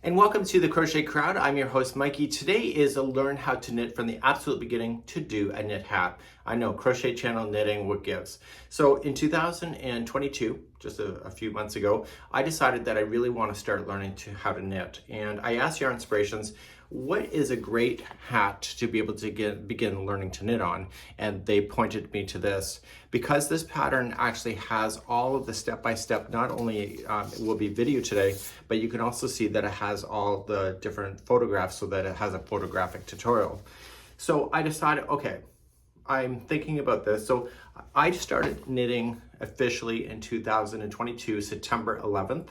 And welcome to the Crochet Crowd. I'm your host, Mikey. Today is a learn how to knit from the absolute beginning to do a knit hat. I know, crochet channel knitting, what gives. So in 2022, just a few months ago, I decided that I really want to start learning how to knit. And I asked Yarn Inspirations, what is a great hat to be able to begin learning to knit on? And they pointed me to this. Because this pattern actually has all of the step-by-step, not only it will be video today, but you can also see that it has all the different photographs so that it has a photographic tutorial. So I decided, okay, I'm thinking about this. So I started knitting officially in 2022, September 11th.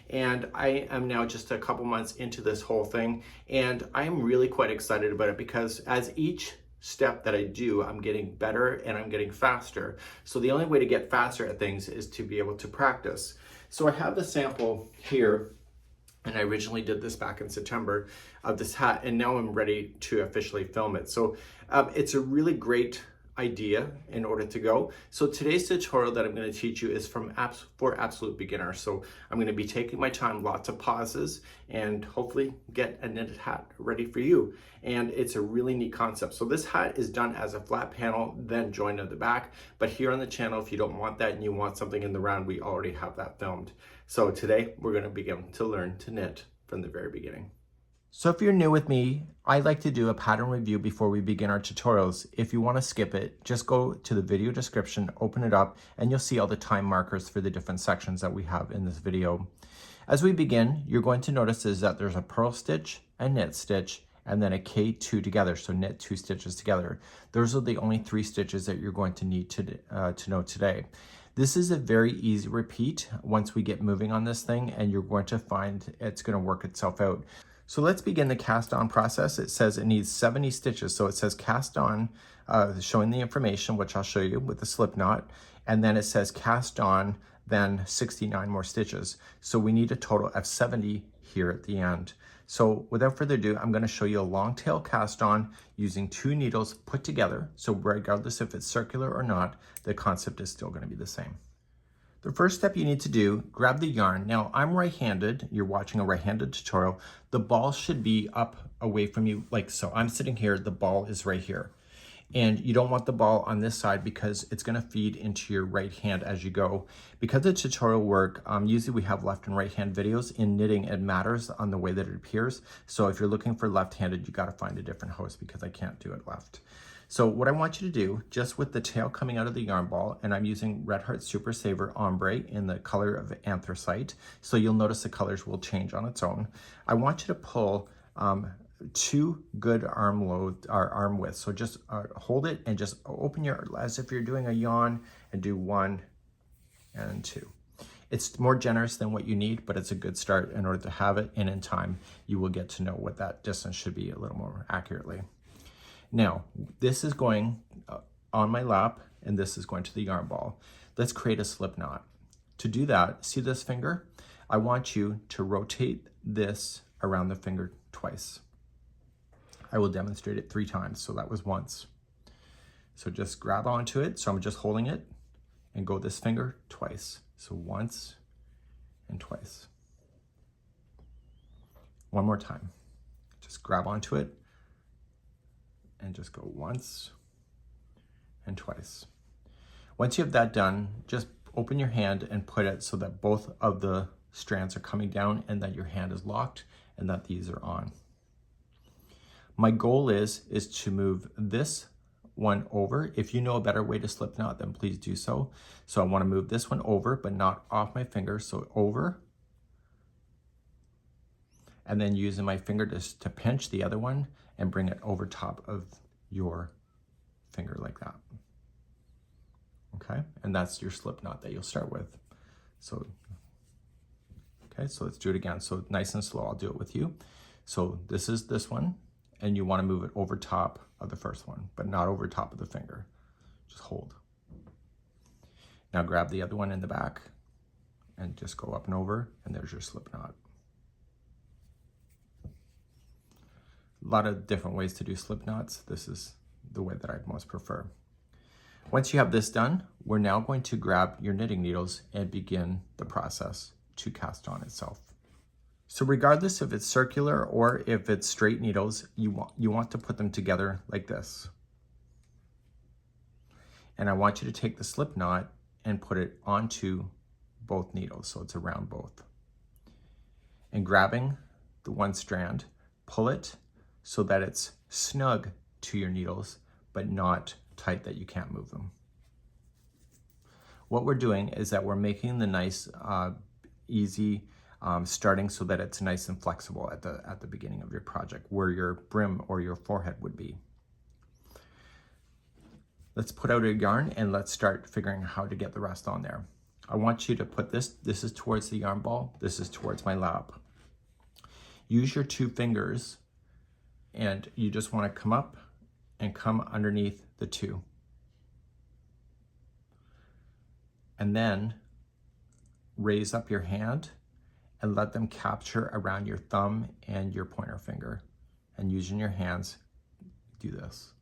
And I am now just a couple months into this whole thing. And I am really quite excited about it because as each step that I do, I'm getting better and I'm getting faster. So the only way to get faster at things is to be able to practice. So I have the sample here. And I originally did this back in September of this hat, and now I'm ready to officially film it. So it's a really great idea in order to go. So today's tutorial that I'm going to teach you is for absolute beginners. So I'm going to be taking my time, lots of pauses, and hopefully get a knitted hat ready for you. And it's a really neat concept. So this hat is done as a flat panel, then joined at the back. But here on the channel, if you don't want that and you want something in the round, we already have that filmed. So today we're going to begin to learn to knit from the very beginning. So if you're new with me, I like to do a pattern review before we begin our tutorials. If you want to skip it, just go to the video description, open it up, and you'll see all the time markers for the different sections that we have in this video. As we begin, you're going to notice is that there's a purl stitch, a knit stitch, and then a K2 together, so knit 2 stitches together. Those are the only 3 stitches that you're going to need to know today. This is a very easy repeat once we get moving on this thing, and you're going to find it's going to work itself out. So let's begin the cast on process. It says it needs 70 stitches. So it says cast on, showing the information, which I'll show you with the slip knot. And then it says cast on, then 69 more stitches. So we need a total of 70 here at the end. So without further ado, I'm going to show you a long tail cast on using 2 needles put together. So regardless if it's circular or not, the concept is still going to be the same. The first step you need to do, grab the yarn. Now I'm right-handed, you're watching a right-handed tutorial. The ball should be up away from you like so. I'm sitting here, the ball is right here. And you don't want the ball on this side because it's gonna feed into your right hand as you go. Because the tutorial work, usually we have left and right hand videos. In knitting, it matters on the way that it appears. So if you're looking for left-handed, you gotta find a different host because I can't do it left. So what I want you to do, just with the tail coming out of the yarn ball, and I'm using Red Heart Super Saver Ombre in the color of Anthracite, so you'll notice the colors will change on its own. I want you to pull 2 good arm widths. So just hold it and just open your, as if you're doing a yawn, and do 1 and 2. It's more generous than what you need, but it's a good start in order to have it, and in time, you will get to know what that distance should be a little more accurately. Now, this is going on my lap, and this is going to the yarn ball. Let's create a slip knot. To do that, see this finger? I want you to rotate this around the finger twice. I will demonstrate it 3 times, so that was once. So just grab onto it, so I'm just holding it, and go this finger twice. So once and twice. One more time. Just grab onto it, and just go once and twice. Once you have that done, just open your hand and put it so that both of the strands are coming down and that your hand is locked and that these are on. My goal is to move this one over. If you know a better way to slip knot, then please do so. So I want to move this one over, but not off my finger. So over, and then using my finger to pinch the other one and bring it over top of your finger like that. Okay, and that's your slip knot that you'll start with. So, okay, so let's do it again. So nice and slow, I'll do it with you. So this is this one, and you want to move it over top of the first one, but not over top of the finger. Just hold. Now grab the other one in the back and just go up and over, and there's your slip knot. A lot of different ways to do slip knots. This is the way that I most prefer. Once you have this done, we're now going to grab your knitting needles and begin the process to cast on itself. So regardless if it's circular or if it's straight needles, you want to put them together like this. And I want you to take the slip knot and put it onto both needles, so it's around both. And grabbing the one strand, pull it so that it's snug to your needles, but not tight that you can't move them. What we're doing is that we're making the nice, easy starting so that it's nice and flexible at the beginning of your project, where your brim or your forehead would be. Let's put out a yarn and let's start figuring out how to get the rest on there. I want you to put this is towards the yarn ball, this is towards my lap. Use your 2 fingers and you just want to come up and come underneath the 2. And then raise up your hand and let them capture around your thumb and your pointer finger. And using your hands, do this.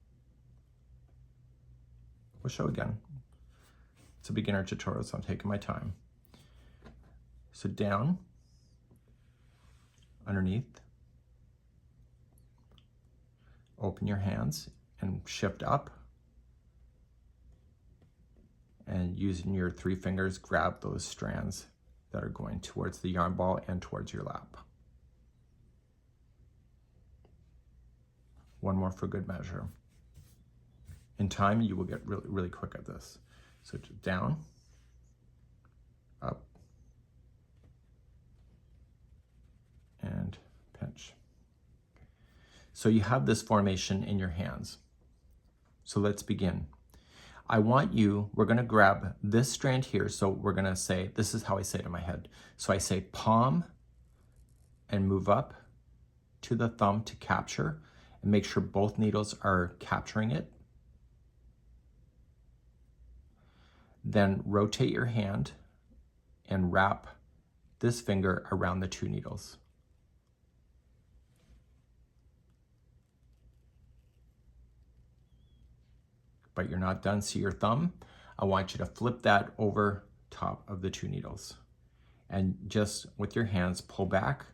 We'll show again. It's a beginner tutorial, so I'm taking my time. So down, underneath, open your hands and shift up. And using your 3 fingers, grab those strands that are going towards the yarn ball and towards your lap. One more for good measure. In time, you will get really, really quick at this. So just down, up, and pinch. So you have this formation in your hands. So let's begin. We're gonna grab this strand here. So we're gonna say, this is how I say it in my head. So I say palm and move up to the thumb to capture and make sure both needles are capturing it. Then rotate your hand and wrap this finger around the 2 needles. But you're not done. See your thumb? I want you to flip that over top of the 2 needles. And just with your hands, pull back,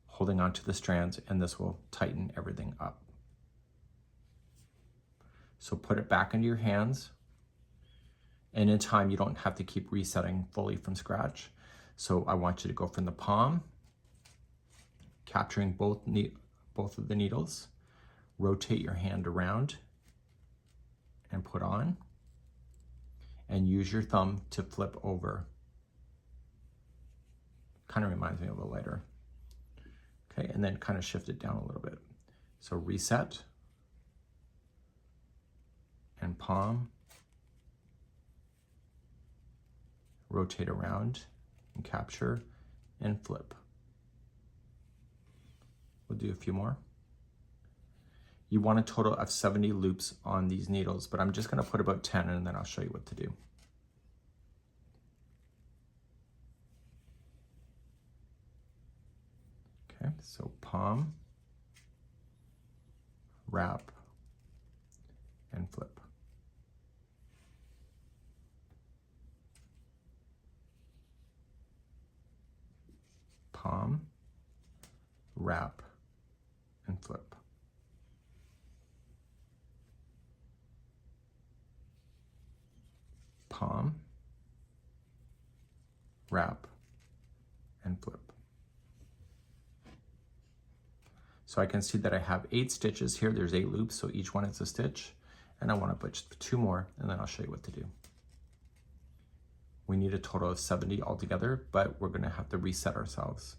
holding onto the strands, and this will tighten everything up. So put it back into your hands. And in time, you don't have to keep resetting fully from scratch. So I want you to go from the palm, capturing both of the needles, rotate your hand around, and put on, and use your thumb to flip over. Kind of reminds me of a lighter. Okay, and then kind of shift it down a little bit. So reset, and palm, rotate around, and capture, and flip. We'll do a few more. You want a total of 70 loops on these needles, but I'm just gonna put about 10 and then I'll show you what to do. Okay, so palm, wrap, and flip. Palm, wrap, and flip. Palm, wrap, and flip. So I can see that I have 8 stitches here. There's 8 loops, so each one is a stitch. And I want to put 2 more, and then I'll show you what to do. We need a total of 70 altogether, but we're going to have to reset ourselves.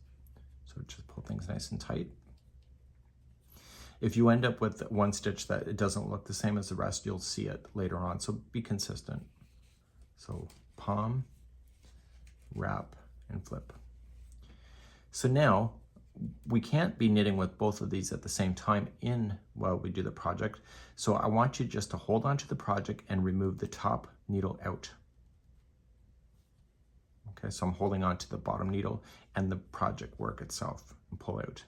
So just pull things nice and tight. If you end up with one stitch that it doesn't look the same as the rest, you'll see it later on, so be consistent. So palm, wrap, and flip. So now we can't be knitting with both of these at the same time while we do the project. So I want you just to hold on to the project and remove the top needle out. Okay, so I'm holding on to the bottom needle and the project work itself and pull out.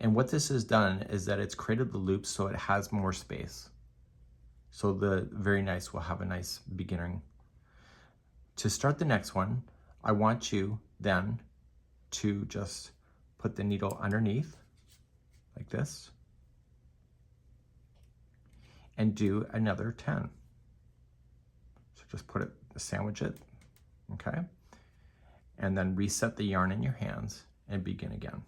And what this has done is that it's created the loops so it has more space. So the very nice will have a nice beginning. To start the next one, I want you then to just put the needle underneath like this and do another 10. So just put it, sandwich it, okay? And then reset the yarn in your hands and begin again.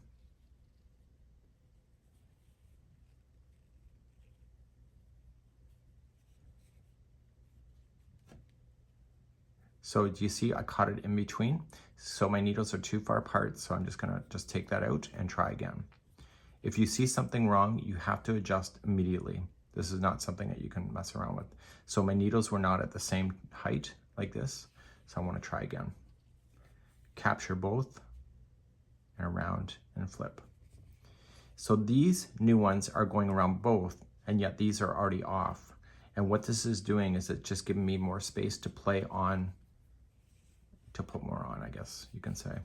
So do you see I caught it in between? So my needles are too far apart, so I'm just gonna take that out and try again. If you see something wrong, you have to adjust immediately. This is not something that you can mess around with. So my needles were not at the same height like this, so I wanna try again. Capture both, and around and flip. So these new ones are going around both, and yet these are already off. And what this is doing is it's just giving me more space to play on, to put more on, I guess you can say.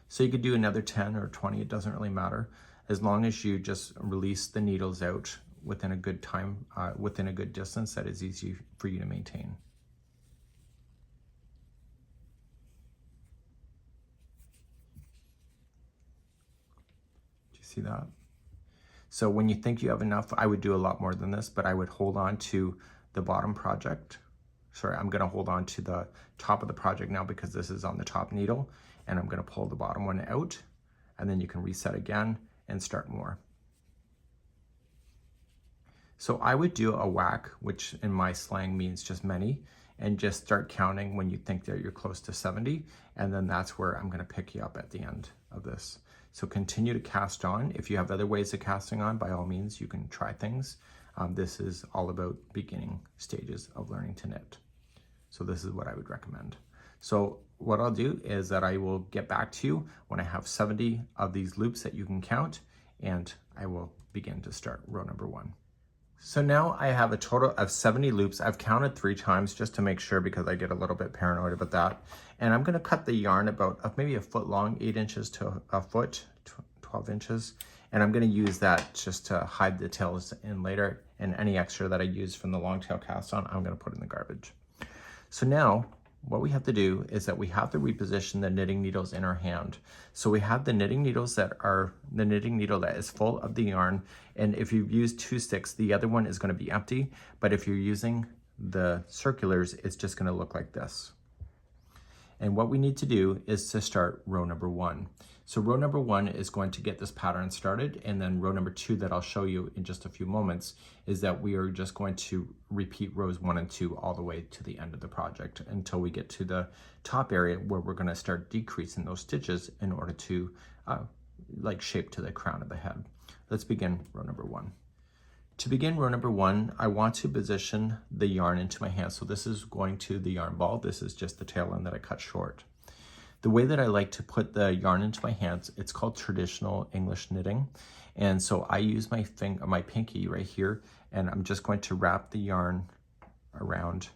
So you could do another 10 or 20, it doesn't really matter, as long as you just release the needles out within a good time, within a good distance that is easy for you to maintain. Do you see that? So when you think you have enough, I would do a lot more than this, but I would hold on to the bottom project. Sorry, I'm gonna hold on to the top of the project now because this is on the top needle, and I'm gonna pull the bottom one out, and then you can reset again and start more. So I would do a whack, which in my slang means just many, and just start counting when you think that you're close to 70, and then that's where I'm gonna pick you up at the end of this. So continue to cast on. If you have other ways of casting on, by all means, you can try things. This is all about beginning stages of learning to knit. So this is what I would recommend. So what I'll do is that I will get back to you when I have 70 of these loops that you can count, and I will begin to start row number 1. So now I have a total of 70 loops. I've counted 3 times just to make sure because I get a little bit paranoid about that. And I'm gonna cut the yarn about maybe a foot long, 8 inches to a foot, 12 inches. And I'm gonna use that just to hide the tails in later, and any extra that I use from the long tail cast on, I'm gonna put in the garbage. So now what we have to do is that we have to reposition the knitting needles in our hand. So we have the knitting needles that are the knitting needle that is full of the yarn. And if you've used 2 sticks, the other one is gonna be empty. But if you're using the circulars, it's just gonna look like this. And what we need to do is to start row number 1. So row number 1 is going to get this pattern started, and then row number 2 that I'll show you in just a few moments is that we are just going to repeat rows 1 and 2 all the way to the end of the project until we get to the top area where we're gonna start decreasing those stitches in order to like shape to the crown of the head. Let's begin row number 1. To begin row number 1, I want to position the yarn into my hand. So this is going to the yarn ball. This is just the tail end that I cut short. The way that I like to put the yarn into my hands, it's called traditional English knitting. And so I use my pinky right here, and I'm just going to wrap the yarn around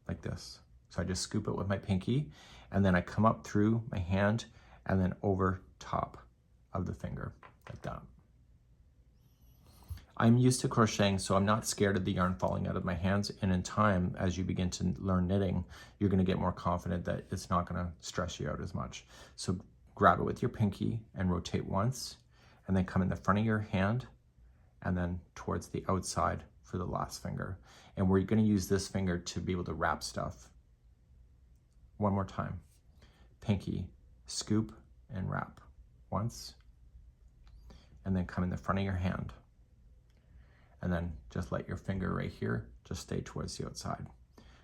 like this. So I just scoop it with my pinky, and then I come up through my hand and then over top of the finger like that. I'm used to crocheting, so I'm not scared of the yarn falling out of my hands. And in time, as you begin to learn knitting, you're gonna get more confident that it's not gonna stress you out as much. So grab it with your pinky and rotate once, and then come in the front of your hand, and then towards the outside for the last finger. And we're gonna use this finger to be able to wrap stuff. One more time. Pinky, scoop and wrap once, and then come in the front of your hand. And then just let your finger right here just stay towards the outside.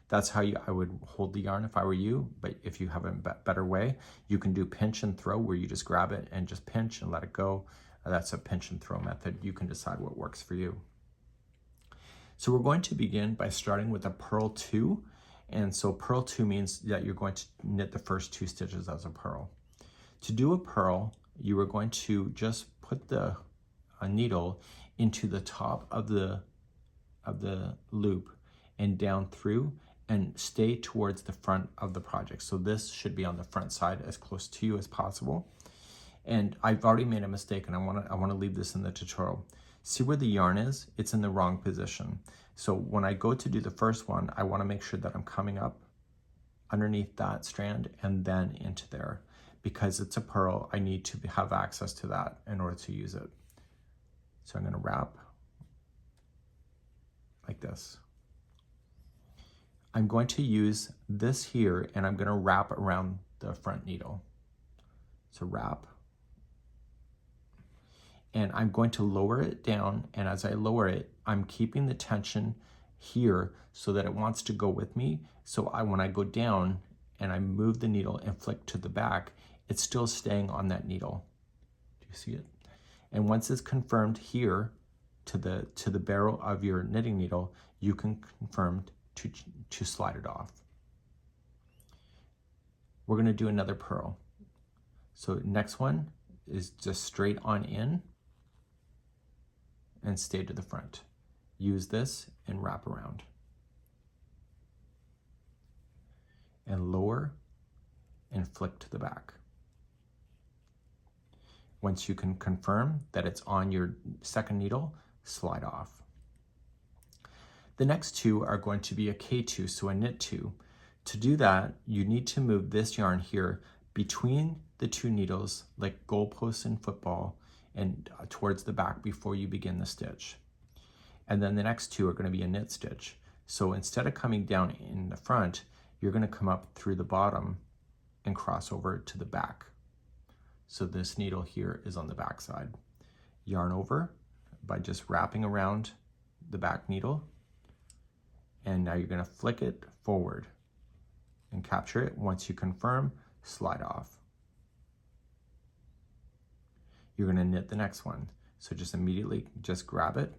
That's how I would hold the yarn if I were you, but if you have a better way, you can do pinch and throw, where you just grab it and just pinch and let it go. That's a pinch and throw method. You can decide what works for you. So we're going to begin by starting with a purl 2. And so purl 2 means that you're going to knit the first 2 stitches as a purl. To do a purl, you are going to just put a needle into the top of the loop and down through, and stay towards the front of the project. So this should be on the front side, as close to you as possible. And I've already made a mistake, and I want to leave this in the tutorial. See where the yarn is? It's in the wrong position. So when I go to do the first one, I want to make sure that I'm coming up underneath that strand and then into there. because it's a purl, I need to have access to that in order to use it. So I'm going to wrap like this. I'm going to use this here and I'm going to wrap around the front needle. So wrap. And I'm going to lower it down, and as I lower it, I'm keeping the tension here so that it wants to go with me. So when I go down and I move the needle and flick to the back, it's still staying on that needle. Do you see it? And once it's confirmed here to the barrel of your knitting needle, you can confirm to slide it off. We're going to do another purl. So next one is just straight on in and stay to the front. Use this and wrap around. And lower and flick to the back. Once you can confirm that it's on your second needle, slide off. The next two are going to be a K2, so a knit two. To do that, you need to move this yarn here between the two needles like goalposts in football and towards the back before you begin the stitch. And then the next two are going to be a knit stitch. So instead of coming down in the front, you're going to come up through the bottom and cross over to the back. So this needle here is on the back side. Yarn over by just wrapping around the back needle. And now you're going to flick it forward and capture it. Once you confirm, slide off. You're going to knit the next one. So just immediately just grab it,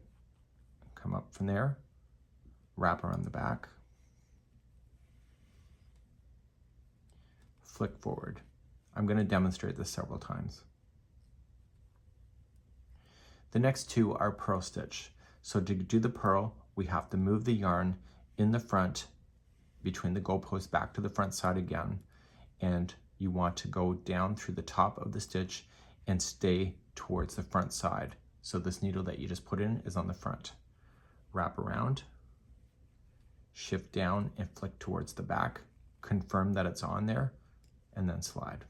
come up from there, wrap around the back, flick forward. I'm going to demonstrate this several times. The next two are purl stitch. So to do the purl, we have to move the yarn in the front between the goalposts back to the front side again, and you want to go down through the top of the stitch and stay towards the front side. So this needle that you just put in is on the front. Wrap around, shift down and flick towards the back, confirm that it's on there, and then slide.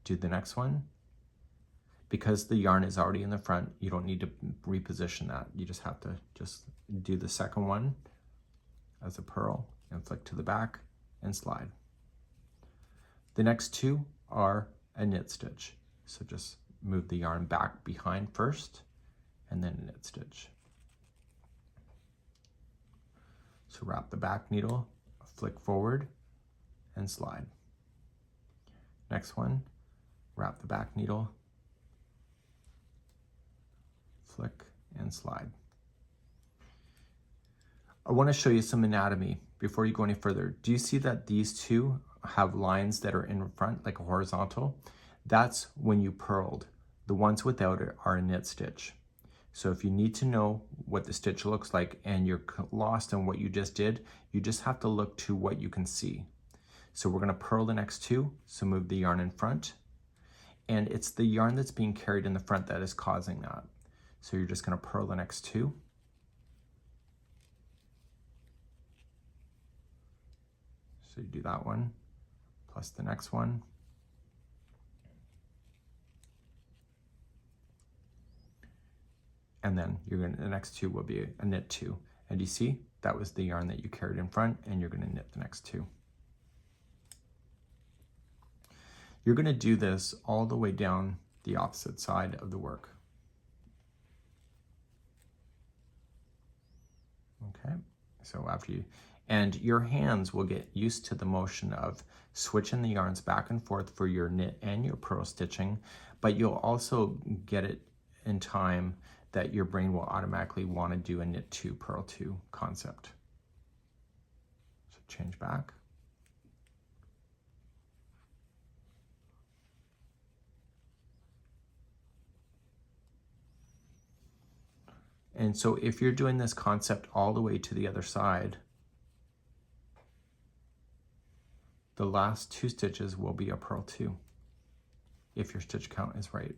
Do the next one. Because the yarn is already in the front, you don't need to reposition that. You just have to just do the second one as a purl and flick to the back and slide. The next two are a knit stitch. So just move the yarn back behind first and then a knit stitch. So wrap the back needle, flick forward and slide. Next one, wrap the back needle, flick and slide. I want to show you some anatomy before you go any further. Do you see that these two have lines that are in front, like a horizontal? That's when you purled. The ones without it are a knit stitch. So if you need to know what the stitch looks like and you're lost in what you just did, you just have to look to what you can see. So we're going to purl the next two, so move the yarn in front. And it's the yarn that's being carried in the front that is causing that. So you're just going to purl the next two. So you do that one, plus the next one. And then the next two will be a knit two. And you see, that was the yarn that you carried in front, and you're going to knit the next two. You're going to do this all the way down the opposite side of the work. Okay, so after you, and your hands will get used to the motion of switching the yarns back and forth for your knit and your purl stitching, but you'll also get it in time that your brain will automatically want to do a knit two, purl two concept. So change back. And so if you're doing this concept all the way to the other side, the last two stitches will be a purl two, if your stitch count is right.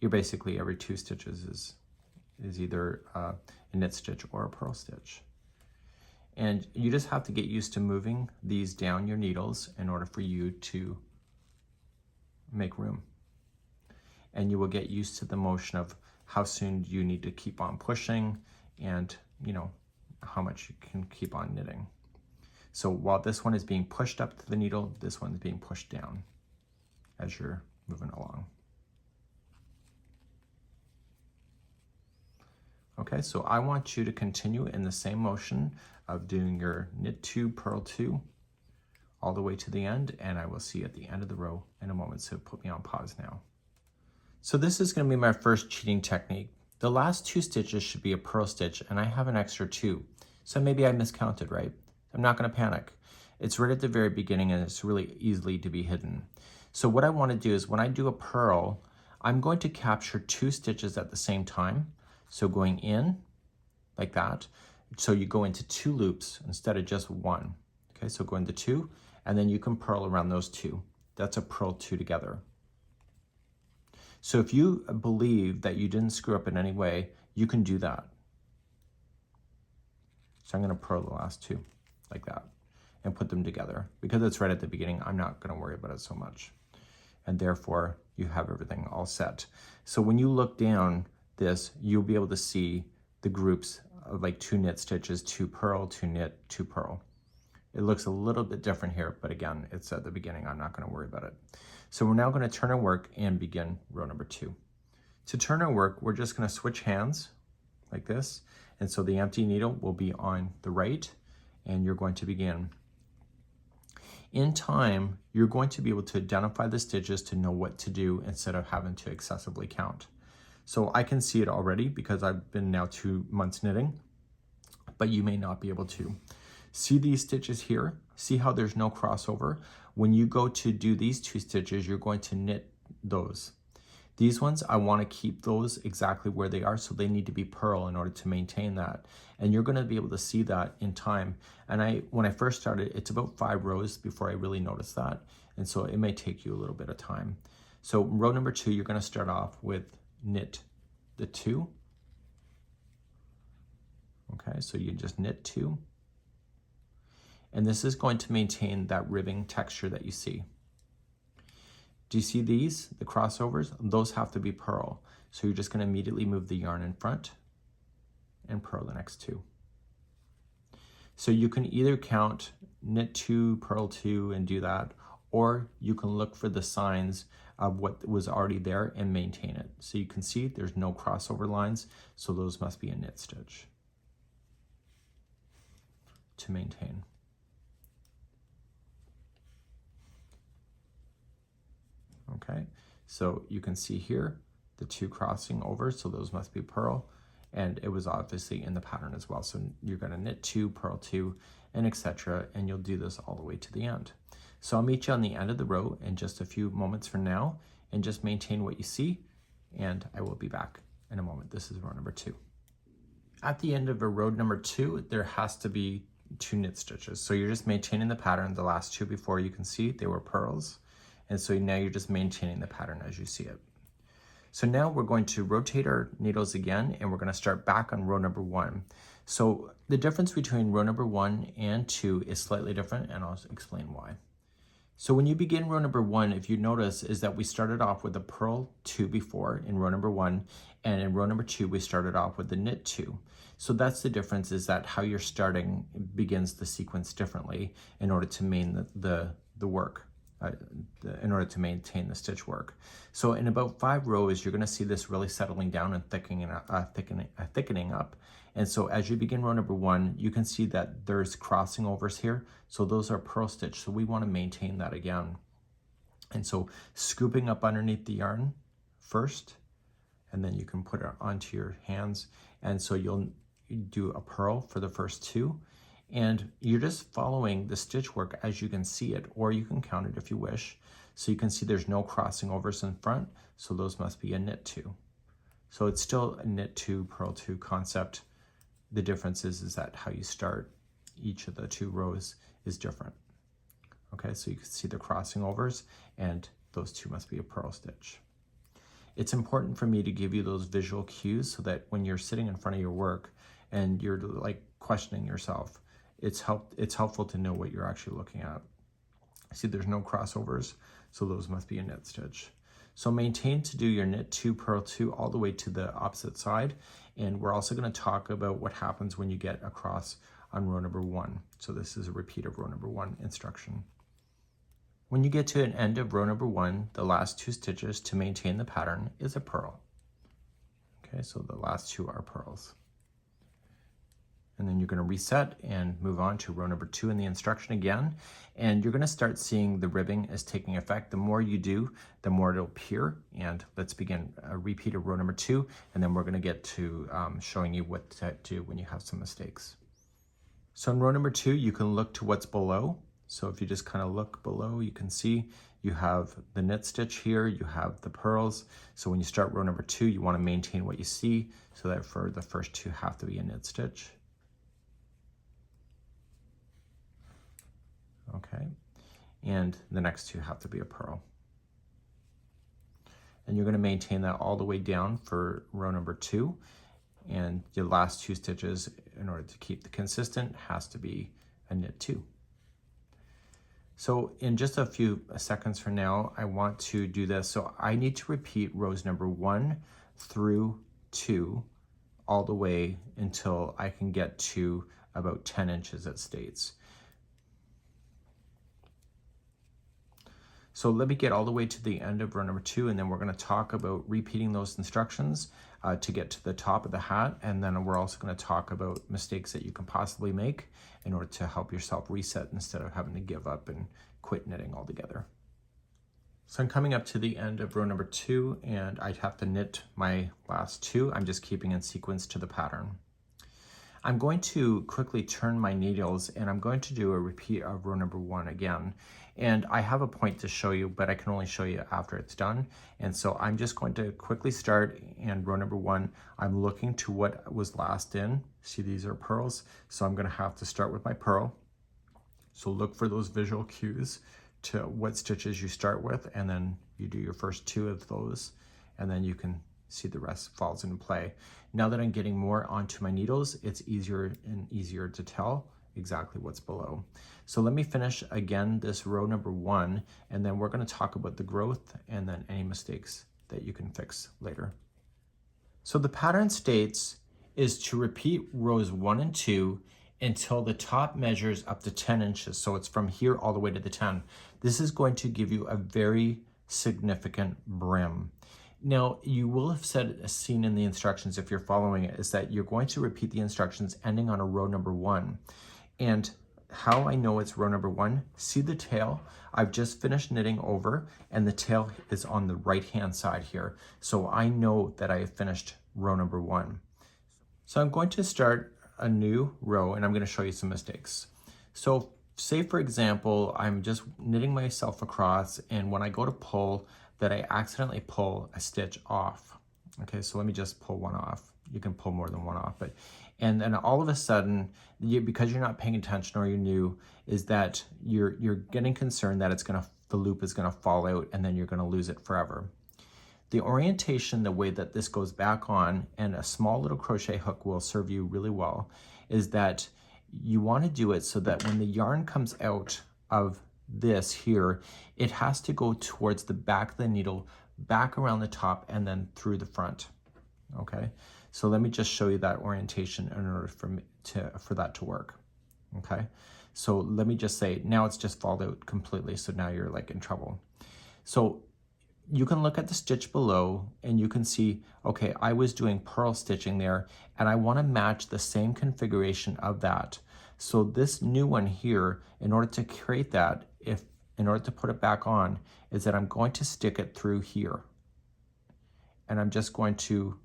You're basically every two stitches is either a knit stitch or a purl stitch. And you just have to get used to moving these down your needles in order for you to make room. And you will get used to the motion of how soon you need to keep on pushing and, you know, how much you can keep on knitting. So while this one is being pushed up to the needle, this one is being pushed down as you're moving along. Okay, so I want you to continue in the same motion of doing your knit 2, purl 2, all the way to the end, and I will see you at the end of the row in a moment, so put me on pause now. So this is going to be my first cheating technique. The last 2 stitches should be a purl stitch, and I have an extra 2. So maybe I miscounted, right? I'm not going to panic. It's right at the very beginning, and it's really easily to be hidden. So what I want to do is when I do a purl, I'm going to capture 2 stitches at the same time. So going in like that. So you go into 2 loops instead of just 1. Okay, so go into 2, and then you can purl around those 2. That's a purl 2 together. So if you believe that you didn't screw up in any way, you can do that. So I'm going to purl the last 2 like that and put them together. Because it's right at the beginning, I'm not going to worry about it so much. And therefore, you have everything all set. So when you look down this, you'll be able to see the groups of like 2 knit stitches, 2 purl, 2 knit, 2 purl. It looks a little bit different here, but again, it's at the beginning. I'm not going to worry about it. So we're now going to turn our work and begin row number 2. To turn our work, we're just going to switch hands like this. And so the empty needle will be on the right, and you're going to begin. In time, you're going to be able to identify the stitches to know what to do instead of having to excessively count. So I can see it already because I've been now 2 months knitting, but you may not be able to. See these stitches here? See how there's no crossover? When you go to do these 2 stitches, you're going to knit those. These ones, I want to keep those exactly where they are, so they need to be purl in order to maintain that. And you're going to be able to see that in time. And when I first started, it's about 5 rows before I really noticed that. And so it may take you a little bit of time. So row number 2, you're going to start off with knit the 2. Okay, so you just knit 2. And this is going to maintain that ribbing texture that you see. Do you see these, the crossovers? Those have to be purl. So you're just going to immediately move the yarn in front and purl the next 2. So you can either count knit 2, purl 2 and do that, or you can look for the signs of what was already there and maintain it. So you can see there's no crossover lines, so those must be a knit stitch to maintain. Okay, so you can see here the 2 crossing over, so those must be purl, and it was obviously in the pattern as well. So you're going to knit 2, purl 2, and etc., and you'll do this all the way to the end. So I'll meet you on the end of the row in just a few moments from now, and just maintain what you see, and I will be back in a moment. This is row number 2. At the end of a row number 2, there has to be 2 knit stitches. So you're just maintaining the pattern. The last 2 before, you can see they were purls. And so now you're just maintaining the pattern as you see it. So now we're going to rotate our needles again, and we're going to start back on row number 1. So the difference between row number 1 and 2 is slightly different, and I'll explain why. So when you begin row number 1, if you notice, is that we started off with a purl 2 before in row number 1, and in row number 2 we started off with the knit 2. So that's the difference, is that how you're starting begins the sequence differently in order to maintain the work. In order to maintain the stitch work. So in about 5 rows, you're going to see this really settling down and thickening up. And so as you begin row number 1, you can see that there's crossing overs here. So those are purl stitch. So we want to maintain that again. And so scooping up underneath the yarn first, and then you can put it onto your hands. And so you'll do a purl for the first 2. And you're just following the stitch work as you can see it, or you can count it if you wish. So you can see there's no crossing overs in front, so those must be a knit 2. So it's still a knit 2, purl 2 concept. The difference is that how you start each of the 2 rows is different. Okay, so you can see the crossing overs, and those 2 must be a purl stitch. It's important for me to give you those visual cues so that when you're sitting in front of your work and you're like questioning yourself, it's helpful to know what you're actually looking at. See, there's no crossovers, so those must be a knit stitch. So maintain to do your knit 2, purl 2 all the way to the opposite side. And we're also going to talk about what happens when you get across on row number 1. So this is a repeat of row number 1 instruction. When you get to an end of row number 1, the last 2 stitches to maintain the pattern is a purl. Okay, so the last 2 are purls. And then you're going to reset and move on to row number 2 in the instruction again. And you're going to start seeing the ribbing is taking effect. The more you do, the more it'll appear. And let's begin a repeat of row number 2. And then we're going to get to showing you what to do when you have some mistakes. So in row number 2, you can look to what's below. So if you just kind of look below, you can see you have the knit stitch here, you have the purls. So when you start row number 2, you want to maintain what you see, so that for the first 2 have to be a knit stitch. Okay, and the next 2 have to be a purl. And you're going to maintain that all the way down for row number 2. And your last 2 stitches, in order to keep the consistent, has to be a knit 2. So in just a few seconds from now, I want to do this. So I need to repeat rows number 1 through 2 all the way until I can get to about 10 inches it states. So let me get all the way to the end of row number 2, and then we're going to talk about repeating those instructions to get to the top of the hat. And then we're also going to talk about mistakes that you can possibly make in order to help yourself reset instead of having to give up and quit knitting altogether. So I'm coming up to the end of row number 2, and I have to knit my last 2. I'm just keeping in sequence to the pattern. I'm going to quickly turn my needles, and I'm going to do a repeat of row number 1 again. And I have a point to show you, but I can only show you after it's done. And so I'm just going to quickly start, and row number 1, I'm looking to what was last in. See, these are purls, so I'm going to have to start with my purl. So look for those visual cues to what stitches you start with, and then you do your first 2 of those, and then you can see the rest falls into play. Now that I'm getting more onto my needles, it's easier and easier to tell exactly what's below. So let me finish again this row number 1, and then we're going to talk about the growth and then any mistakes that you can fix later. So the pattern states is to repeat rows 1 and 2 until the top measures up to 10 inches. So it's from here all the way to the 10. This is going to give you a very significant brim. Now, you will have seen in the instructions, if you're following it, is that you're going to repeat the instructions ending on a row number 1. And how I know it's row number 1, see the tail? I've just finished knitting over, and the tail is on the right-hand side here. So I know that I have finished row number 1. So I'm going to start a new row, and I'm going to show you some mistakes. So say, for example, I'm just knitting myself across, and when I go to pull, that I accidentally pull a stitch off. Okay, so let me just pull one off. You can pull more than one off, and then all of a sudden, because you're not paying attention or you're new, is that you're getting concerned that the loop is gonna fall out, and then you're gonna lose it forever. The orientation, the way that this goes back on, and a small little crochet hook will serve you really well, is that you want to do it so that when the yarn comes out of this here, it has to go towards the back of the needle, back around the top, and then through the front. Okay, so let me just show you that orientation in order for that to work. Okay, so let me just say, now it's just fallen out completely, so now you're like in trouble. So you can look at the stitch below and you can see, okay, I was doing purl stitching there, and I want to match the same configuration of that. So this new one here, in order to create that, in order to put it back on, is that I'm going to stick it through here. And I'm just going to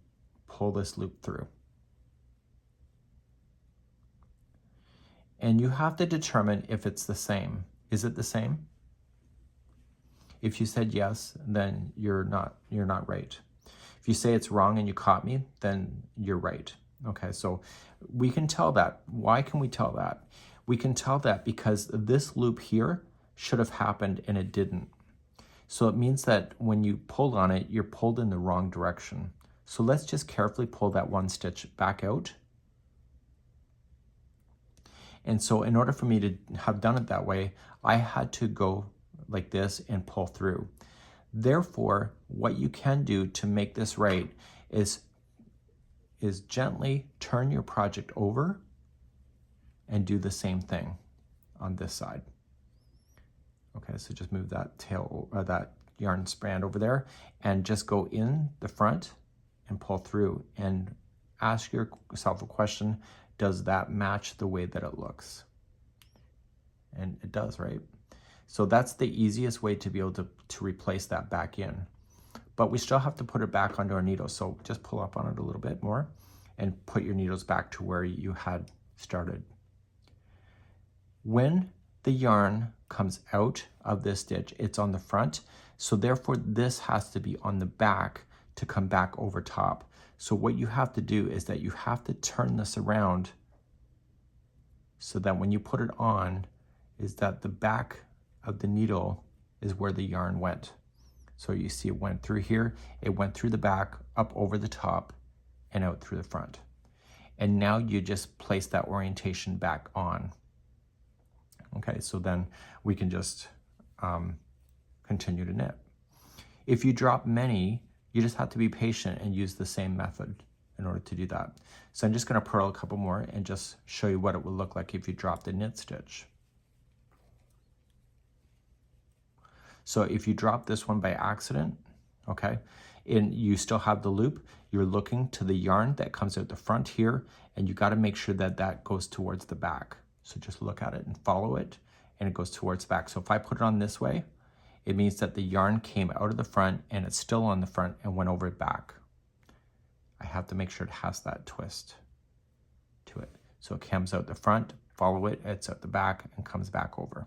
pull this loop through. And you have to determine if it's the same. Is it the same? If you said yes, then you're not right. If you say it's wrong and you caught me, then you're right. Okay, so we can tell that. Why can we tell that? We can tell that because this loop here should have happened and it didn't. So it means that when you pull on it, you're pulled in the wrong direction. So let's just carefully pull that one stitch back out. And so in order for me to have done it that way, I had to go like this and pull through. Therefore, what you can do to make this right is gently turn your project over and do the same thing on this side. Okay, so just move that tail or that yarn strand over there and just go in the front and pull through and ask yourself a question: does that match the way that it looks? And it does, right? So that's the easiest way to be able to replace that back in. But we still have to put it back onto our needle. So just pull up on it a little bit more and put your needles back to where you had started. When the yarn comes out of this stitch, it's on the front. So therefore this has to be on the back to come back over top. So what you have to do is that you have to turn this around so that when you put it on, is that the back of the needle is where the yarn went. So you see it went through here, it went through the back, up over the top, and out through the front. And now you just place that orientation back on. Okay, so then we can just continue to knit. If you drop many, you just have to be patient and use the same method in order to do that. So I'm just going to purl a couple more and just show you what it would look like if you dropped a knit stitch. So if you drop this one by accident, okay, and you still have the loop, you're looking to the yarn that comes out the front here, and you got to make sure that that goes towards the back. So just look at it and follow it, and it goes towards the back. So if I put it on this way, it means that the yarn came out of the front and it's still on the front and went over it back. I have to make sure it has that twist to it. So it comes out the front, follow it, it's at the back and comes back over.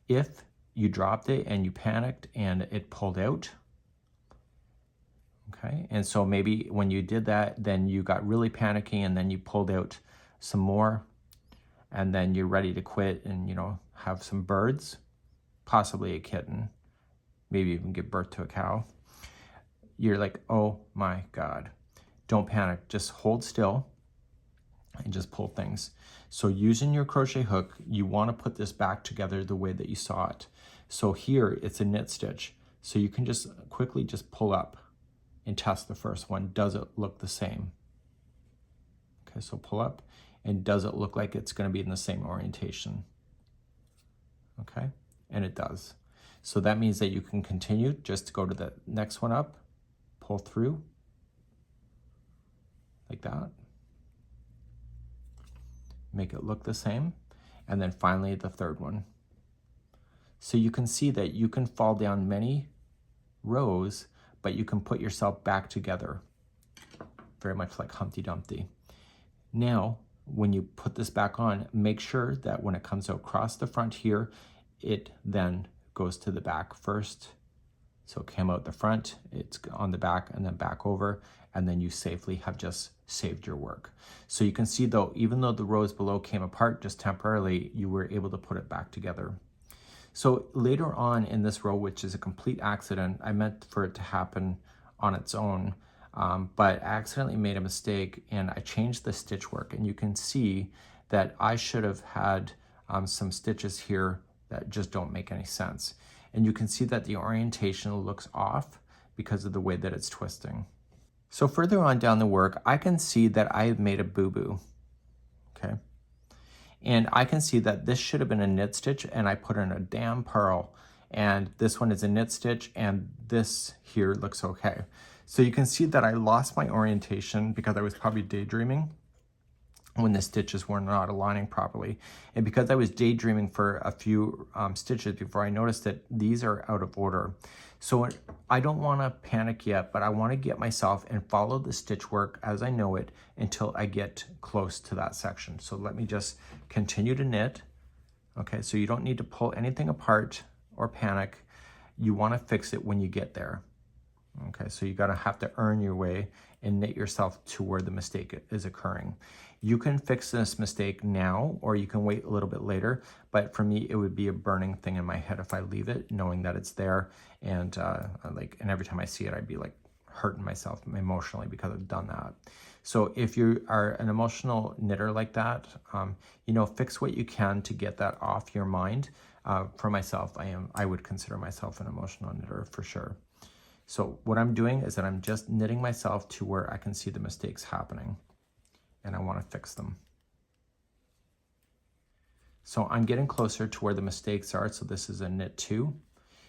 If you dropped it and you panicked and it pulled out, okay, and so maybe when you did that, then you got really panicky and then you pulled out some more, and then you're ready to quit and, you know, have some birds, possibly a kitten, maybe even give birth to a cow. You're like, oh my God, don't panic, just hold still and just pull things. So using your crochet hook, you want to put this back together the way that you saw it. So here it's a knit stitch. So you can just quickly just pull up and test the first one. Does it look the same? Okay, so pull up, and does it look like it's going to be in the same orientation? Okay, and it does. So that means that you can continue just to go to the next one up, pull through like that, make it look the same, and then finally the third one. So you can see that you can fall down many rows, but you can put yourself back together, very much like Humpty Dumpty. Now, when you put this back on, make sure that when it comes across the front here, it then goes to the back first. So it came out the front, it's on the back and then back over, and then you safely have just saved your work. So you can see though, even though the rows below came apart just temporarily, you were able to put it back together. So later on in this row, which is a complete accident, I meant for it to happen on its own, but I accidentally made a mistake and I changed the stitch work, and you can see that I should have had some stitches here that just don't make any sense. And you can see that the orientation looks off because of the way that it's twisting. So further on down the work, I can see that I have made a boo-boo, okay? And I can see that this should have been a knit stitch and I put in a damn purl. And this one is a knit stitch and this here looks okay. So you can see that I lost my orientation because I was probably daydreaming when the stitches were not aligning properly. And because I was daydreaming for a few stitches before I noticed that these are out of order. So I don't want to panic yet, but I want to get myself and follow the stitch work as I know it until I get close to that section. So let me just continue to knit. Okay, so you don't need to pull anything apart or panic. You want to fix it when you get there. Okay, so you gotta have to earn your way and knit yourself to where the mistake is occurring. You can fix this mistake now, or you can wait a little bit later, but for me, it would be a burning thing in my head if I leave it, knowing that it's there, and every time I see it, I'd be like hurting myself emotionally because I've done that. So if you are an emotional knitter like that, you know, fix what you can to get that off your mind. For myself, I would consider myself an emotional knitter for sure. So what I'm doing is that I'm just knitting myself to where I can see the mistakes happening, and I want to fix them. So I'm getting closer to where the mistakes are. So this is a knit 2.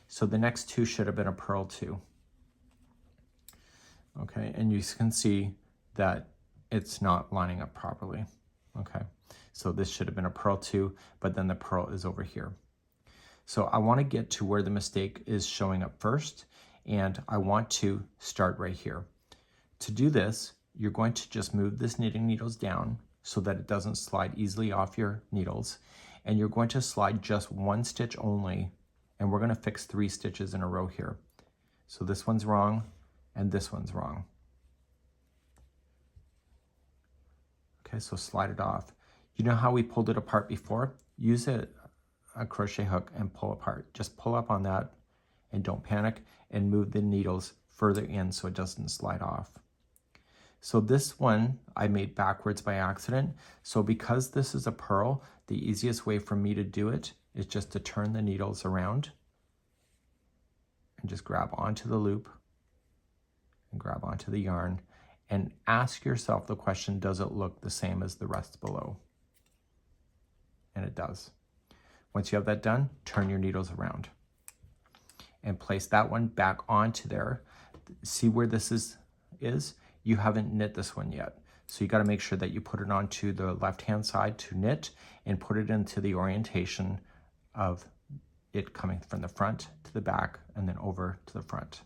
So the next 2 should have been a purl 2. Okay, and you can see that it's not lining up properly. Okay, so this should have been a purl 2, but then the purl is over here. So I want to get to where the mistake is showing up first, and I want to start right here. To do this, you're going to just move this knitting needles down so that it doesn't slide easily off your needles, and you're going to slide just 1 stitch only, and we're going to fix 3 stitches in a row here. So this one's wrong, and this one's wrong. Okay, so slide it off. You know how we pulled it apart before? Use a crochet hook and pull apart. Just pull up on that and don't panic, and move the needles further in so it doesn't slide off. So this one I made backwards by accident. So because this is a purl, the easiest way for me to do it is just to turn the needles around and just grab onto the loop and grab onto the yarn, and ask yourself the question, does it look the same as the rest below? And it does. Once you have that done, turn your needles around and place that one back onto there. See where this is? You haven't knit this one yet. So you got to make sure that you put it onto the left-hand side to knit and put it into the orientation of it coming from the front to the back and then over to the front.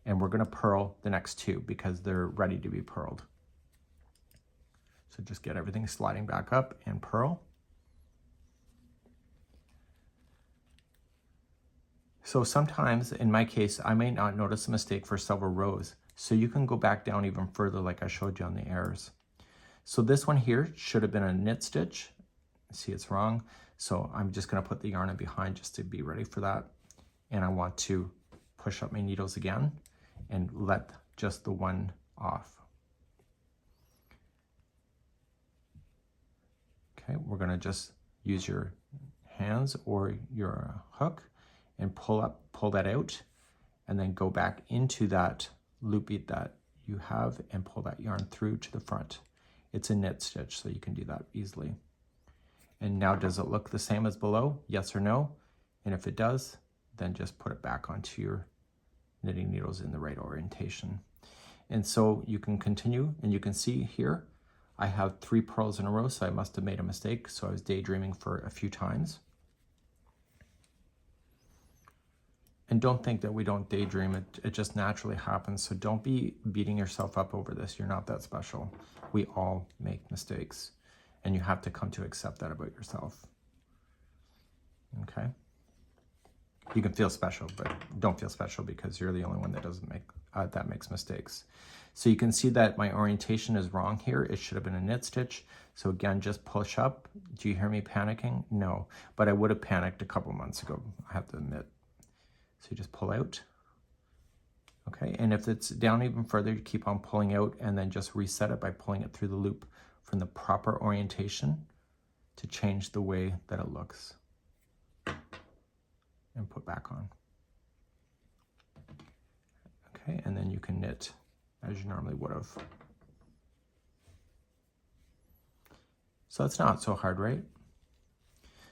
And we're going to purl the next 2 because they're ready to be purled. So just get everything sliding back up and purl. So sometimes, in my case, I may not notice a mistake for several rows. So you can go back down even further like I showed you on the errors. So this one here should have been a knit stitch. See, it's wrong. So I'm just going to put the yarn in behind just to be ready for that. And I want to push up my needles again and let just the one off. Okay, we're going to just use your hands or your hook and pull that out, and then go back into that loop that you have and pull that yarn through to the front. It's a knit stitch, so you can do that easily. And now, does it look the same as below? Yes or no? And if it does, then just put it back onto your knitting needles in the right orientation. And so you can continue, and you can see here, I have 3 purls in a row, so I must have made a mistake. So I was daydreaming for a few times. And don't think that we don't daydream, it just naturally happens. So don't be beating yourself up over this. You're not that special. We all make mistakes, and you have to come to accept that about yourself. Okay? You can feel special, but don't feel special because you're the only one that doesn't make that makes mistakes. So you can see that my orientation is wrong here. It should have been a knit stitch. So again, just push up. Do you hear me panicking? No, but I would have panicked a couple months ago, I have to admit. So you just pull out, okay? And if it's down even further, you keep on pulling out and then just reset it by pulling it through the loop from the proper orientation to change the way that it looks. And put back on. Okay, and then you can knit as you normally would have. So it's not so hard, right?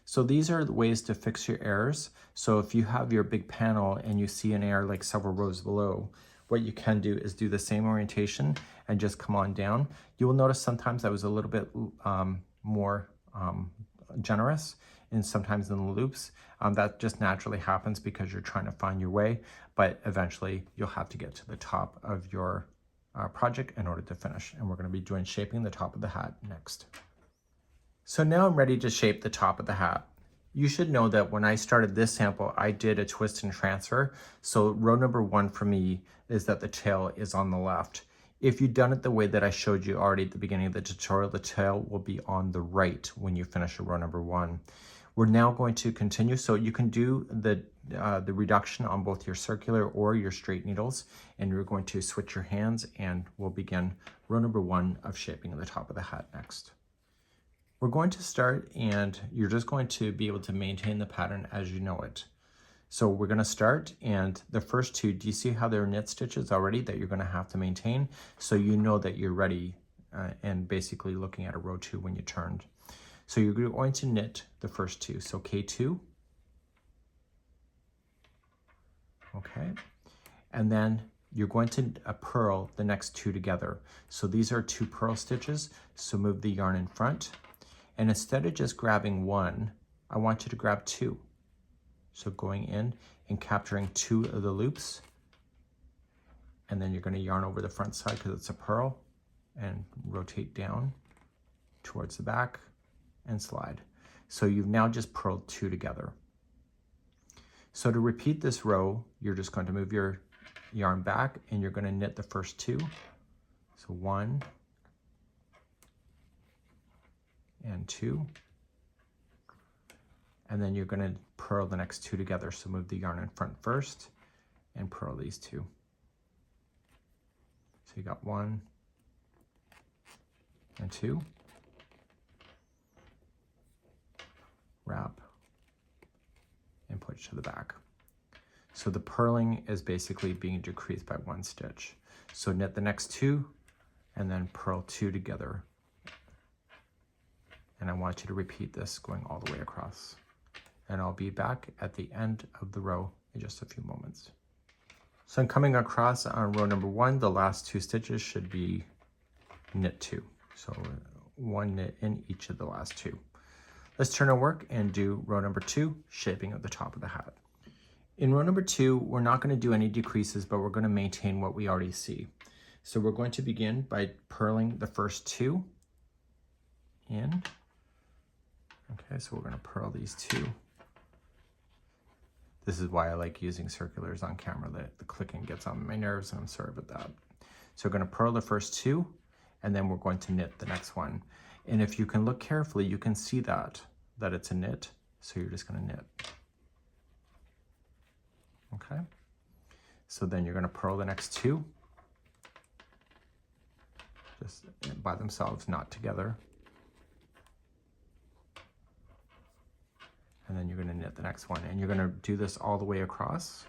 So these are the ways to fix your errors. So if you have your big panel and you see an error like several rows below, what you can do is do the same orientation and just come on down. You will notice sometimes I was a little bit more generous and sometimes in the loops. That just naturally happens because you're trying to find your way, but eventually you'll have to get to the top of your project in order to finish. And we're going to be doing shaping the top of the hat next. So now I'm ready to shape the top of the hat. You should know that when I started this sample, I did a twist and transfer. So row number 1 for me is that the tail is on the left. If you've done it the way that I showed you already at the beginning of the tutorial, the tail will be on the right when you finish row number 1. We're now going to continue. So you can do the reduction on both your circular or your straight needles, and you're going to switch your hands, and we'll begin row number 1 of shaping the top of the hat next. We're going to start, and you're just going to be able to maintain the pattern as you know it. So we're going to start, and the first two, do you see how there are knit stitches already that you're going to have to maintain? So you know that you're ready and basically looking at a row 2 when you turned. So you're going to knit the first two. So K2. Okay. And then you're going to purl the next two together. So these are 2 purl stitches. So move the yarn in front. And instead of just grabbing 1, I want you to grab 2. So going in and capturing 2 of the loops. And then you're going to yarn over the front side because it's a purl and rotate down towards the back and slide. So you've now just purled 2 together. So to repeat this row, you're just going to move your yarn back and you're going to knit the first 2. So 1 and 2. And then you're going to purl the next 2 together. So move the yarn in front first and purl these 2. So you got 1 and 2. Wrap and push to the back. So the purling is basically being decreased by 1 stitch. So knit the next 2 and then purl 2 together. And I want you to repeat this going all the way across. And I'll be back at the end of the row in just a few moments. So I'm coming across on row number 1, the last 2 stitches should be knit 2. So 1 knit in each of the last 2. Let's turn our work and do row number 2, shaping of the top of the hat. In row number 2, we're not going to do any decreases, but we're going to maintain what we already see. So we're going to begin by purling the first 2 in. Okay, so we're going to purl these 2. This is why I like using circulars on camera. The clicking gets on my nerves, and I'm sorry about that. So we're going to purl the first 2, and then we're going to knit the next one. And if you can look carefully, you can see that it's a knit. So you're just going to knit. Okay. So then you're going to purl the next 2, just by themselves, not together. And then you're going to knit the next one, and you're going to do this all the way across.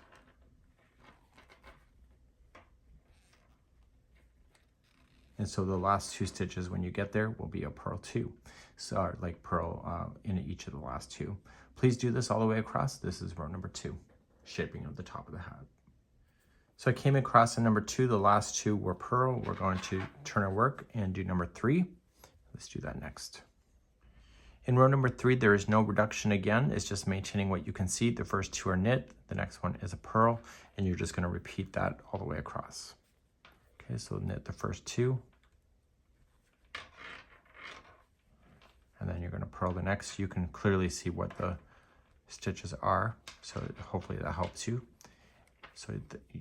And so the last 2 stitches when you get there will be a purl 2. So like purl in each of the last 2. Please do this all the way across. This is row number 2, shaping of the top of the hat. So I came across in number 2, the last 2 were purl. We're going to turn our work and do number 3. Let's do that next. In row number 3, there is no reduction again. It's just maintaining what you can see. The first 2 are knit. The next one is a purl, and you're just going to repeat that all the way across. Okay, so knit the first 2. And then you're going to purl the next. You can clearly see what the stitches are, so hopefully that helps you.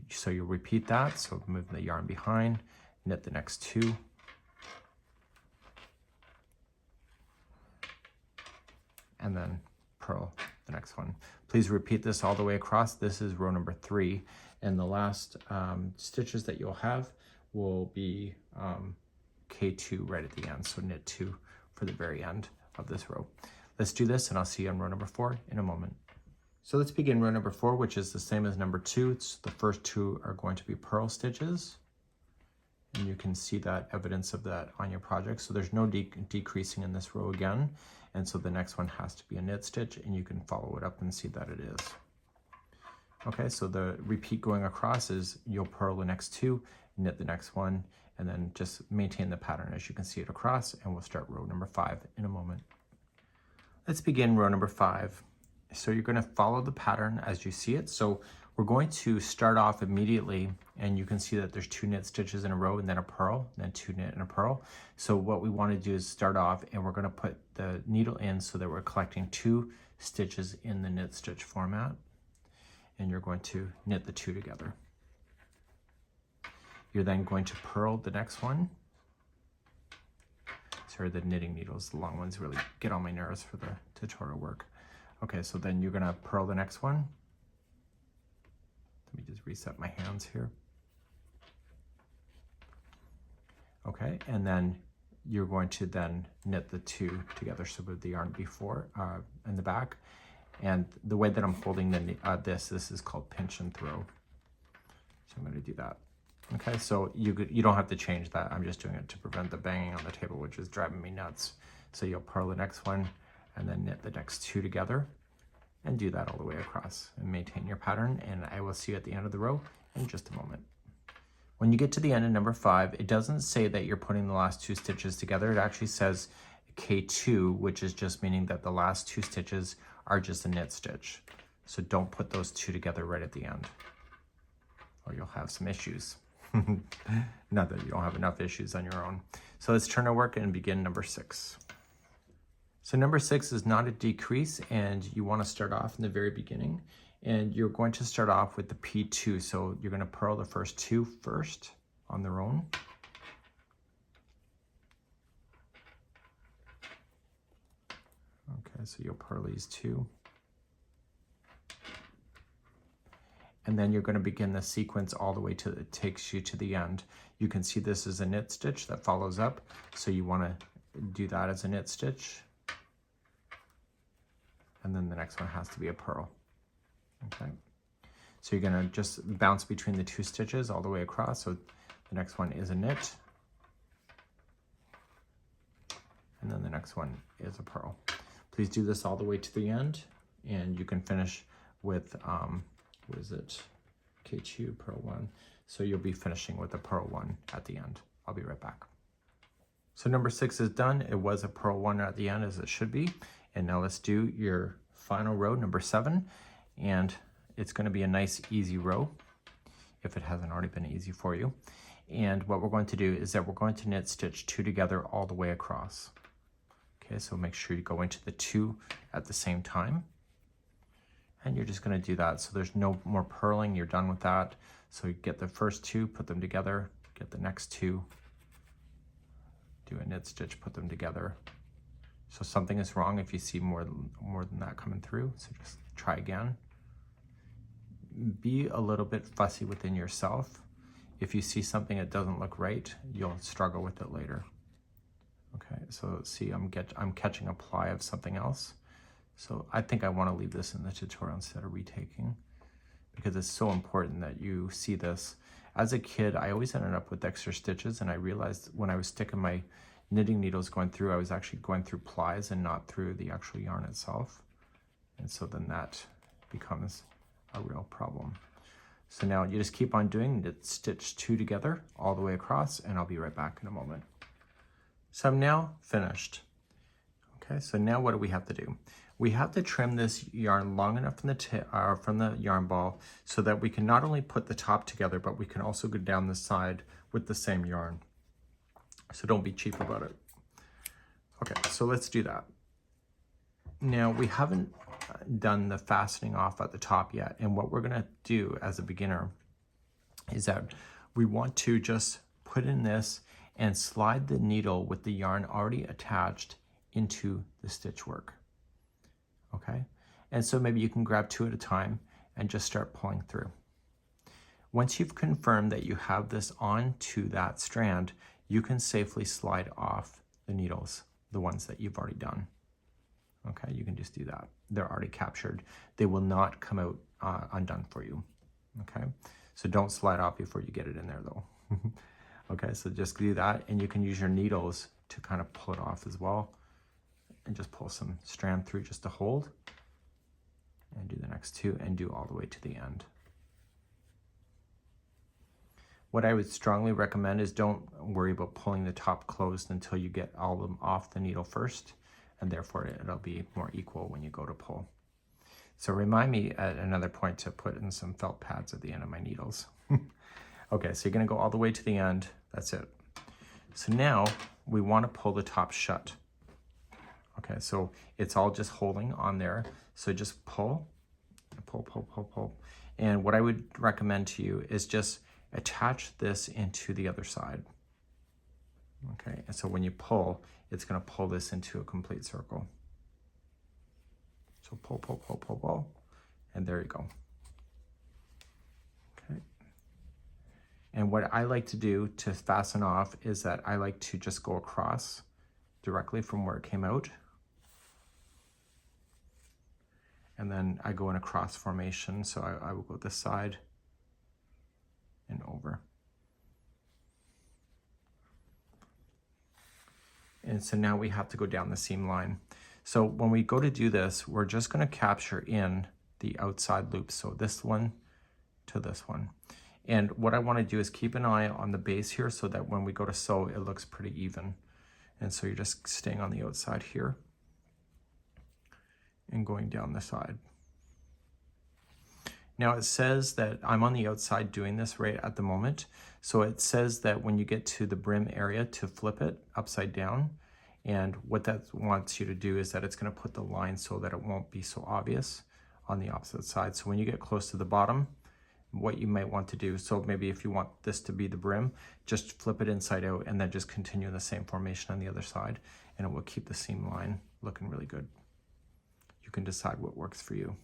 So you repeat that. So move the yarn behind, knit the next 2. And then purl the next one. Please repeat this all the way across. This is row number 3, and the last stitches that you'll have will be K2 right at the end, so knit 2 for the very end of this row. Let's do this, and I'll see you on row number 4 in a moment. So let's begin row number 4, which is the same as number 2. It's the first 2 are going to be purl stitches, and you can see that evidence of that on your project. So there's no decreasing in this row again. And so the next one has to be a knit stitch, and you can follow it up and see that it is. Okay, so the repeat going across is you'll purl the next 2, knit the next one, and then just maintain the pattern as you can see it across, and we'll start row number 5 in a moment. Let's begin row number 5. So you're going to follow the pattern as you see it. So we're going to start off immediately, and you can see that there's 2 knit stitches in a row and then a purl, and then 2 knit and a purl. So what we want to do is start off, and we're going to put the needle in so that we're collecting 2 stitches in the knit stitch format, and you're going to knit the 2 together. You're then going to purl the next one. Sorry, the knitting needles, the long ones, really get on my nerves for the tutorial work. Okay, so then you're going to purl the next one. Let me just reset my hands here. Okay, and then you're going to then knit the two together. So with the yarn before in the back, and the way that I'm holding the this is called pinch and throw. So I'm going to do that. Okay, so you don't have to change that. I'm just doing it to prevent the banging on the table, which is driving me nuts. So you'll purl the next one and then knit the next two together and do that all the way across and maintain your pattern. And I will see you at the end of the row in just a moment. When you get to the end of number 5, it doesn't say that you're putting the last 2 stitches together. It actually says K2, which is just meaning that the last 2 stitches are just a knit stitch. So don't put those 2 together right at the end, or you'll have some issues. Not that you don't have enough issues on your own. So let's turn our work and begin number 6. So number 6 is not a decrease, and you want to start off in the very beginning. And you're going to start off with the P2. So you're going to purl the first 2 first on their own. Okay, so you'll purl these 2. And then you're going to begin the sequence all the way to it takes you to the end. You can see this is a knit stitch that follows up. So you want to do that as a knit stitch. And then the next one has to be a purl. Okay, so you're going to just bounce between the 2 stitches all the way across. So the next one is a knit, and then the next one is a purl. Please do this all the way to the end, and you can finish with what is it, K2 purl 1. So you'll be finishing with a purl 1 at the end. I'll be right back. So number 6 is done. It was a purl 1 at the end, as it should be. And now let's do your final row, number 7. And it's going to be a nice easy row, if it hasn't already been easy for you. And what we're going to do is that we're going to knit stitch 2 together all the way across. Okay, so make sure you go into the 2 at the same time. And you're just going to do that. So there's no more purling. You're done with that. So you get the first 2, put them together, get the next 2, do a knit stitch, put them together. So something is wrong if you see more than that coming through. So just try again. Be a little bit fussy within yourself. If you see something that doesn't look right, you'll struggle with it later. Okay, so see, I'm catching a ply of something else. So I think I want to leave this in the tutorial instead of retaking, because it's so important that you see this. As a kid, I always ended up with extra stitches, and I realized when I was sticking my knitting needles going through, I was actually going through plies and not through the actual yarn itself. And so then that becomes a real problem. So now you just keep on doing knit stitch 2 together all the way across, and I'll be right back in a moment. So I'm now finished. Okay, so now what do we have to do? We have to trim this yarn long enough from the yarn ball so that we can not only put the top together, but we can also go down the side with the same yarn. So don't be cheap about it. Okay, so let's do that. Now we haven't done the fastening off at the top yet, and what we're going to do as a beginner is that we want to just put in this and slide the needle with the yarn already attached into the stitch work. Okay, and so maybe you can grab 2 at a time and just start pulling through. Once you've confirmed that you have this onto that strand, you can safely slide off the needles, the ones that you've already done. Okay, you can just do that. They're already captured. They will not come out undone for you. Okay, so don't slide off before you get it in there though. Okay, so just do that, and you can use your needles to kind of pull it off as well, and just pull some strand through just to hold, and do the next 2 and do all the way to the end. What I would strongly recommend is don't worry about pulling the top closed until you get all of them off the needle first, and therefore it'll be more equal when you go to pull. So remind me at another point to put in some felt pads at the end of my needles. Okay, so you're going to go all the way to the end. That's it. So now we want to pull the top shut. Okay, so it's all just holding on there. So just pull, pull, pull, pull, pull. And what I would recommend to you is just attach this into the other side. Okay, and so when you pull, it's going to pull this into a complete circle. So pull, pull, pull, pull, pull, and there you go. Okay. And what I like to do to fasten off is that I like to just go across directly from where it came out. And then I go in a cross formation. So I will go this side and over. And so now we have to go down the seam line. So when we go to do this, we're just going to capture in the outside loop. So this one to this one. And what I want to do is keep an eye on the base here so that when we go to sew, it looks pretty even. And so you're just staying on the outside here and going down the side. Now it says that I'm on the outside doing this right at the moment. So it says that when you get to the brim area to flip it upside down. And what that wants you to do is that it's going to put the line so that it won't be so obvious on the opposite side. So when you get close to the bottom, what you might want to do, so maybe if you want this to be the brim, just flip it inside out and then just continue the same formation on the other side, and it will keep the seam line looking really good. You can decide what works for you.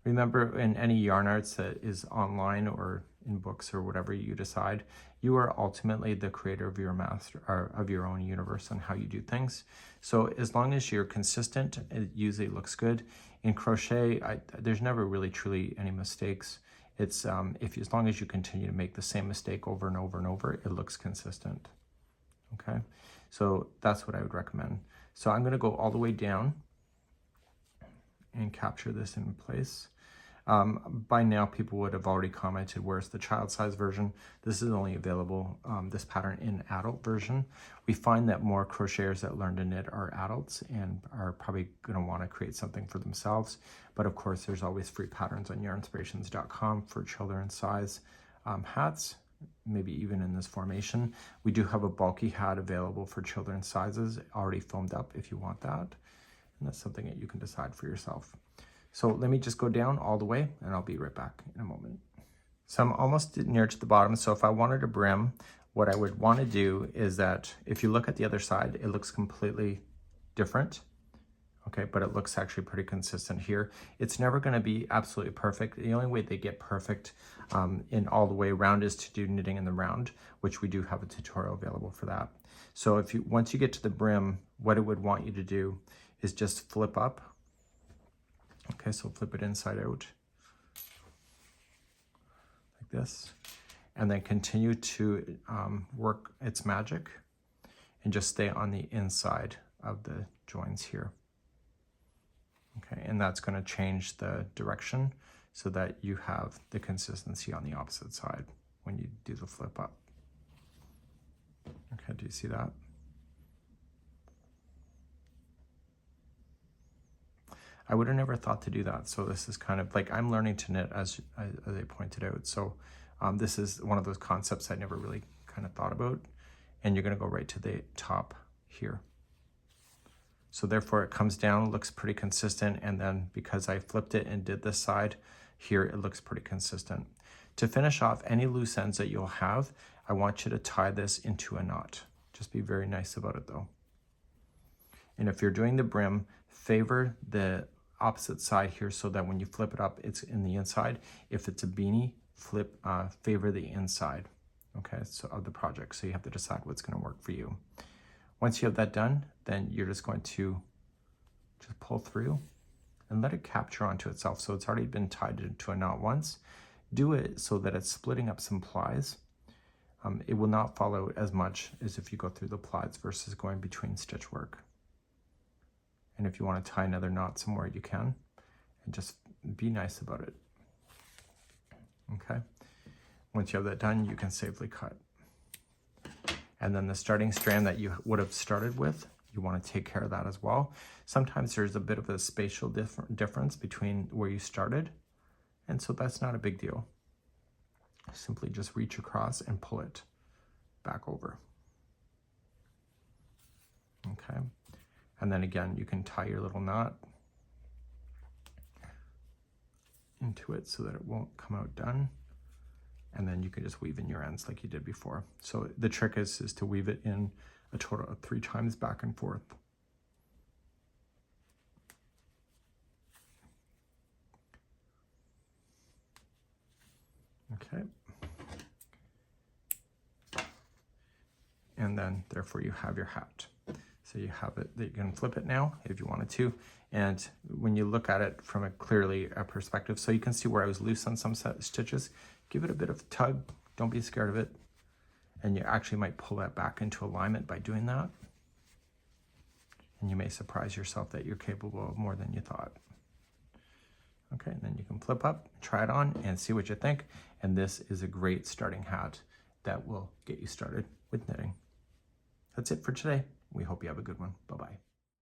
Remember, in any yarn arts that is online or in books or whatever you decide, you are ultimately the creator of your master, or of your own universe on how you do things. So as long as you're consistent, it usually looks good. In crochet, there's never really truly any mistakes. It's as long as you continue to make the same mistake over and over and over, it looks consistent. Okay, so that's what I would recommend. So I'm going to go all the way down and capture this in place. By now, people would have already commented, where's the child size version? This is only available, this pattern, in adult version. We find that more crocheters that learn to knit are adults and are probably going to want to create something for themselves. But of course, there's always free patterns on yarnspirations.com for children's size hats, maybe even in this formation. We do have a bulky hat available for children's sizes, already filmed up if you want that. And that's something that you can decide for yourself. So let me just go down all the way and I'll be right back in a moment. So I'm almost near to the bottom. So if I wanted a brim, what I would want to do is that if you look at the other side, it looks completely different. Okay, but it looks actually pretty consistent here. It's never going to be absolutely perfect. The only way they get perfect in all the way around is to do knitting in the round, which we do have a tutorial available for that. So once you get to the brim, what it would want you to do is just flip up. Okay, so flip it inside out like this, and then continue to work its magic and just stay on the inside of the joins here. Okay, and that's going to change the direction so that you have the consistency on the opposite side when you do the flip up. Okay, do you see that? I would have never thought to do that. So this is kind of like, I'm learning to knit as I pointed out. So this is one of those concepts I never really kind of thought about. And you're going to go right to the top here. So therefore it comes down, looks pretty consistent. And then because I flipped it and did this side here, it looks pretty consistent. To finish off any loose ends that you'll have, I want you to tie this into a knot. Just be very nice about it though. And if you're doing the brim, favor the opposite side here so that when you flip it up, it's in the inside. If it's a beanie, favor the inside, okay, so of the project. So you have to decide what's going to work for you. Once you have that done, then you're just going to just pull through and let it capture onto itself. So it's already been tied into a knot once. Do it so that it's splitting up some plies. It will not fall out as much as if you go through the plies versus going between stitch work. And if you want to tie another knot somewhere, you can, and just be nice about it. Okay. Once you have that done, you can safely cut. And then the starting strand that you would have started with, you want to take care of that as well. Sometimes there's a bit of a spatial difference between where you started. And so that's not a big deal. Simply just reach across and pull it back over. Okay. And then again, you can tie your little knot into it so that it won't come out done. And then you can just weave in your ends like you did before. So the trick is to weave it in a total of 3 times back and forth. Okay. and then therefore you have your hat. So you have it, you can flip it now if you wanted to. And when you look at it from a clearly a perspective, so you can see where I was loose on some stitches, give it a bit of tug. Don't be scared of it. And you actually might pull that back into alignment by doing that. And you may surprise yourself that you're capable of more than you thought. Okay, and then you can flip up, try it on, and see what you think. And this is a great starting hat that will get you started with knitting. That's it for today. We hope you have a good one. Bye-bye.